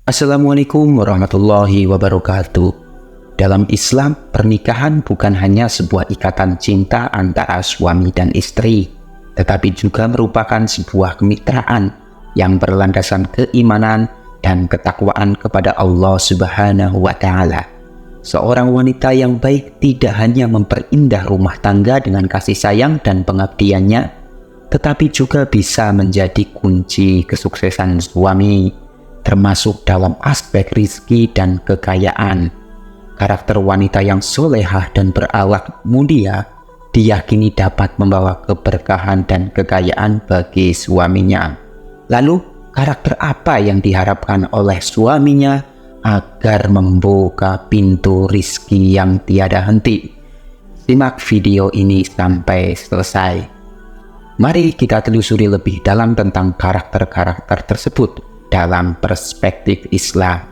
Assalamualaikum warahmatullahi wabarakatuh. Dalam Islam, pernikahan bukan hanya sebuah ikatan cinta antara suami dan istri, tetapi juga merupakan sebuah kemitraan yang berlandaskan keimanan dan ketakwaan kepada Allah Subhanahu wa Ta'ala. Seorang wanita yang baik tidak hanya memperindah rumah tangga dengan kasih sayang dan pengabdiannya, tetapi juga bisa menjadi kunci kesuksesan suami, termasuk dalam aspek rizki dan kekayaan. Karakter wanita yang solehah dan berakhlak mulia diyakini dapat membawa keberkahan dan kekayaan bagi suaminya. Lalu, karakter apa yang diharapkan oleh suaminya agar membuka pintu rizki yang tiada henti? Simak video ini sampai selesai. Mari kita telusuri lebih dalam tentang karakter-karakter tersebut dalam perspektif Islam.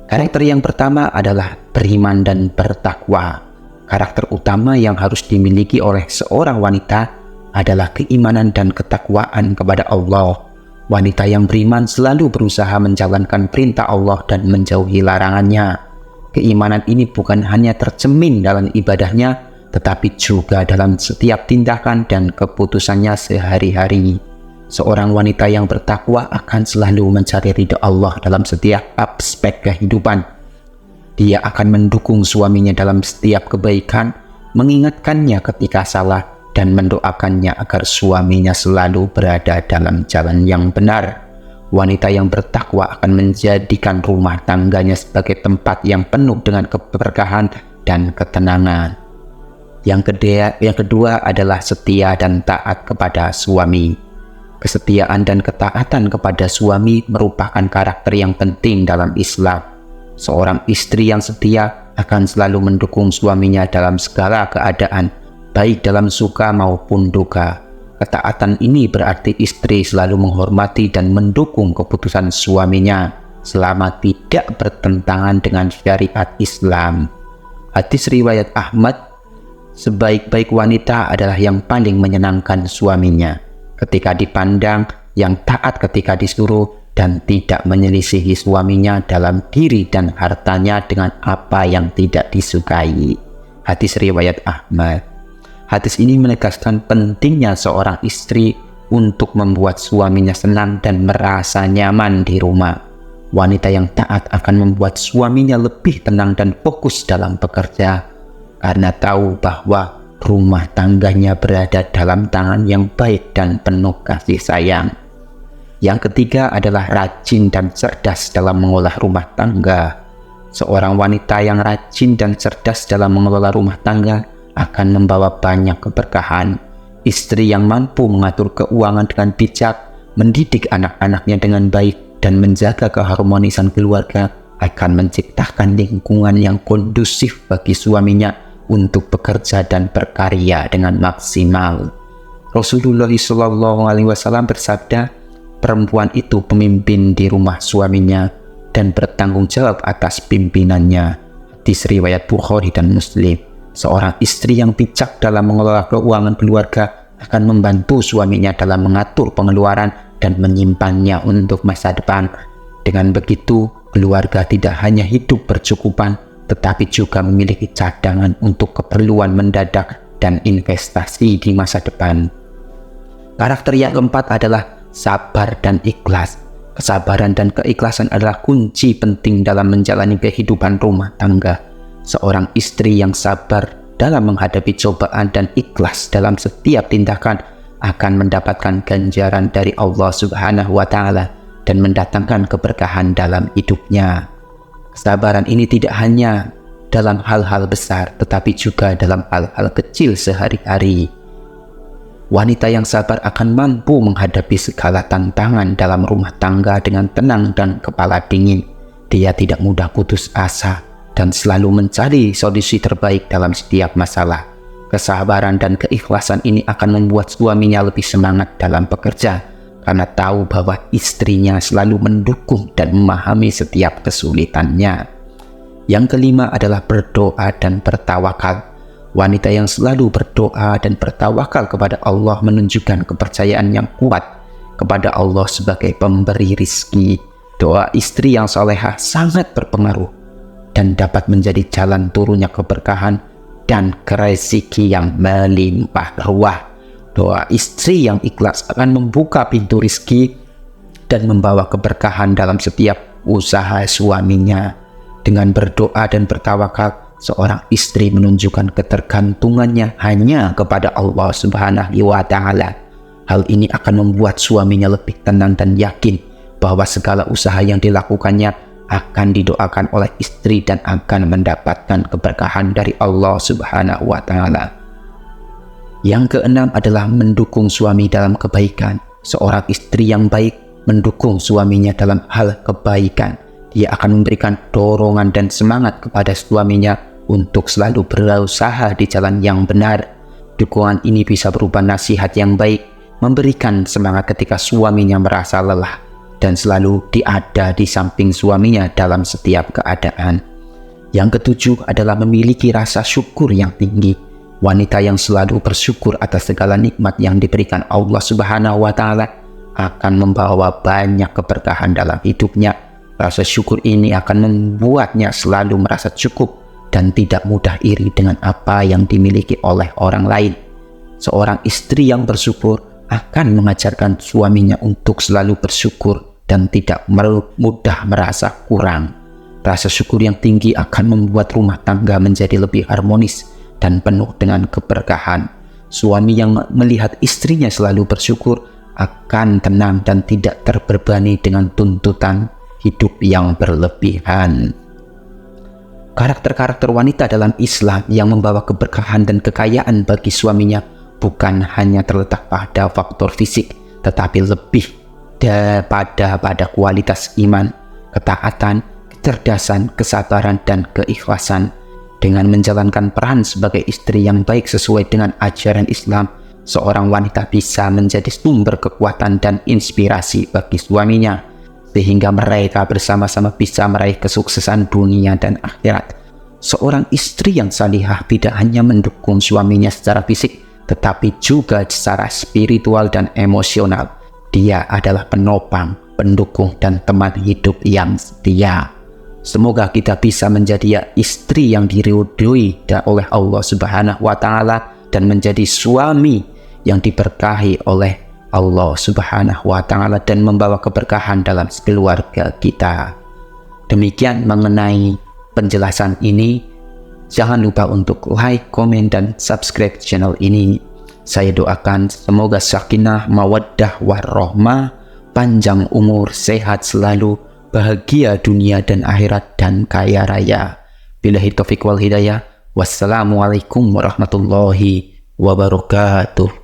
Karakter yang pertama adalah beriman dan bertakwa. Karakter utama yang harus dimiliki oleh seorang wanita adalah keimanan dan ketakwaan kepada Allah. Wanita yang beriman selalu berusaha menjalankan perintah Allah dan menjauhi larangannya. Keimanan ini bukan hanya tercermin dalam ibadahnya, tetapi juga dalam setiap tindakan dan keputusannya sehari-hari. Seorang wanita yang bertakwa akan selalu mencari ridha Allah dalam setiap aspek kehidupan. Dia akan mendukung suaminya dalam setiap kebaikan, mengingatkannya ketika salah, dan mendoakannya agar suaminya selalu berada dalam jalan yang benar. Wanita yang bertakwa akan menjadikan rumah tangganya sebagai tempat yang penuh dengan keberkahan dan ketenangan. Yang kedua adalah setia dan taat kepada suami. Kesetiaan dan ketaatan kepada suami merupakan karakter yang penting dalam Islam. Seorang istri yang setia akan selalu mendukung suaminya dalam segala keadaan, baik dalam suka maupun duka. Ketaatan ini berarti istri selalu menghormati dan mendukung keputusan suaminya selama tidak bertentangan dengan syariat Islam. Hadis riwayat Ahmad, sebaik-baik wanita adalah yang paling menyenangkan suaminya ketika dipandang, yang taat ketika disuruh, dan tidak menyelisihi suaminya dalam diri dan hartanya dengan apa yang tidak disukai. Hadis riwayat Ahmad. Hadis ini menegaskan pentingnya seorang istri untuk membuat suaminya senang dan merasa nyaman di rumah. Wanita yang taat akan membuat suaminya lebih tenang dan fokus dalam bekerja, karena tahu bahwa rumah tangganya berada dalam tangan yang baik dan penuh kasih sayang. Yang ketiga adalah rajin dan cerdas dalam mengolah rumah tangga. Seorang wanita yang rajin dan cerdas dalam mengelola rumah tangga akan membawa banyak keberkahan. Istri yang mampu mengatur keuangan dengan bijak, mendidik anak-anaknya dengan baik, dan menjaga keharmonisan keluarga akan menciptakan lingkungan yang kondusif bagi suaminya untuk bekerja dan berkarya dengan maksimal. Rasulullah SAW bersabda, perempuan itu pemimpin di rumah suaminya dan bertanggung jawab atas pimpinannya. Hadis riwayat Bukhari dan Muslim. Seorang istri yang bijak dalam mengelola keuangan keluarga akan membantu suaminya dalam mengatur pengeluaran dan menyimpannya untuk masa depan. Dengan begitu, keluarga tidak hanya hidup bercukupan, tetapi juga memiliki cadangan untuk keperluan mendadak dan investasi di masa depan. Karakter yang keempat adalah sabar dan ikhlas. Kesabaran dan keikhlasan adalah kunci penting dalam menjalani kehidupan rumah tangga. Seorang istri yang sabar dalam menghadapi cobaan dan ikhlas dalam setiap tindakan akan mendapatkan ganjaran dari Allah Subhanahu wa Ta'ala dan mendatangkan keberkahan dalam hidupnya. Kesabaran ini tidak hanya dalam hal-hal besar, tetapi juga dalam hal-hal kecil sehari-hari. Wanita yang sabar akan mampu menghadapi segala tantangan dalam rumah tangga dengan tenang dan kepala dingin. Dia tidak mudah putus asa dan selalu mencari solusi terbaik dalam setiap masalah. Kesabaran dan keikhlasan ini akan membuat suaminya lebih semangat dalam bekerja, karena tahu bahwa istrinya selalu mendukung dan memahami setiap kesulitannya. Yang kelima adalah berdoa dan bertawakal. Wanita yang selalu berdoa dan bertawakal kepada Allah menunjukkan kepercayaan yang kuat kepada Allah sebagai pemberi rizki. Doa istri yang salehah sangat berpengaruh dan dapat menjadi jalan turunnya keberkahan dan rezeki yang melimpah ruah. Doa istri yang ikhlas akan membuka pintu rizki dan membawa keberkahan dalam setiap usaha suaminya. Dengan berdoa dan bertawakal, seorang istri menunjukkan ketergantungannya hanya kepada Allah Subhanahu wa Ta'ala. Hal ini akan membuat suaminya lebih tenang dan yakin bahwa segala usaha yang dilakukannya akan didoakan oleh istri dan akan mendapatkan keberkahan dari Allah Subhanahu wa Ta'ala. Yang keenam adalah mendukung suami dalam kebaikan. Seorang istri yang baik mendukung suaminya dalam hal kebaikan. Dia akan memberikan dorongan dan semangat kepada suaminya untuk selalu berusaha di jalan yang benar. Dukungan ini bisa berupa nasihat yang baik, memberikan semangat ketika suaminya merasa lelah, dan selalu ada di samping suaminya dalam setiap keadaan. Yang ketujuh adalah memiliki rasa syukur yang tinggi. Wanita yang selalu bersyukur atas segala nikmat yang diberikan Allah Subhanahu wa Ta'ala akan membawa banyak keberkahan dalam hidupnya. Rasa syukur ini akan membuatnya selalu merasa cukup dan tidak mudah iri dengan apa yang dimiliki oleh orang lain. Seorang istri yang bersyukur akan mengajarkan suaminya untuk selalu bersyukur dan tidak mudah merasa kurang. Rasa syukur yang tinggi akan membuat rumah tangga menjadi lebih harmonis dan penuh dengan keberkahan. Suami yang melihat istrinya selalu bersyukur akan tenang dan tidak terbebani dengan tuntutan hidup yang berlebihan. Karakter-karakter wanita dalam Islam yang membawa keberkahan dan kekayaan bagi suaminya bukan hanya terletak pada faktor fisik, tetapi lebih pada kualitas iman, ketaatan, kecerdasan, kesabaran, dan keikhlasan. Dengan menjalankan peran sebagai istri yang baik sesuai dengan ajaran Islam, seorang wanita bisa menjadi sumber kekuatan dan inspirasi bagi suaminya, sehingga mereka bersama-sama bisa meraih kesuksesan dunia dan akhirat. Seorang istri yang salihah tidak hanya mendukung suaminya secara fisik, tetapi juga secara spiritual dan emosional. Dia adalah penopang, pendukung, dan teman hidup yang setia. Semoga kita bisa menjadi istri yang diridhoi oleh Allah Subhanahu wa Ta'ala dan menjadi suami yang diberkahi oleh Allah Subhanahu wa Ta'ala dan membawa keberkahan dalam keluarga kita. Demikian mengenai penjelasan ini. Jangan lupa untuk like, komen, dan subscribe channel ini. Saya doakan semoga sakinah, mawaddah, warahmah, panjang umur, sehat selalu, bahagia dunia dan akhirat, dan kaya raya. Billahi taufiq wal hidayah. Wassalamualaikum warahmatullahi wabarakatuh.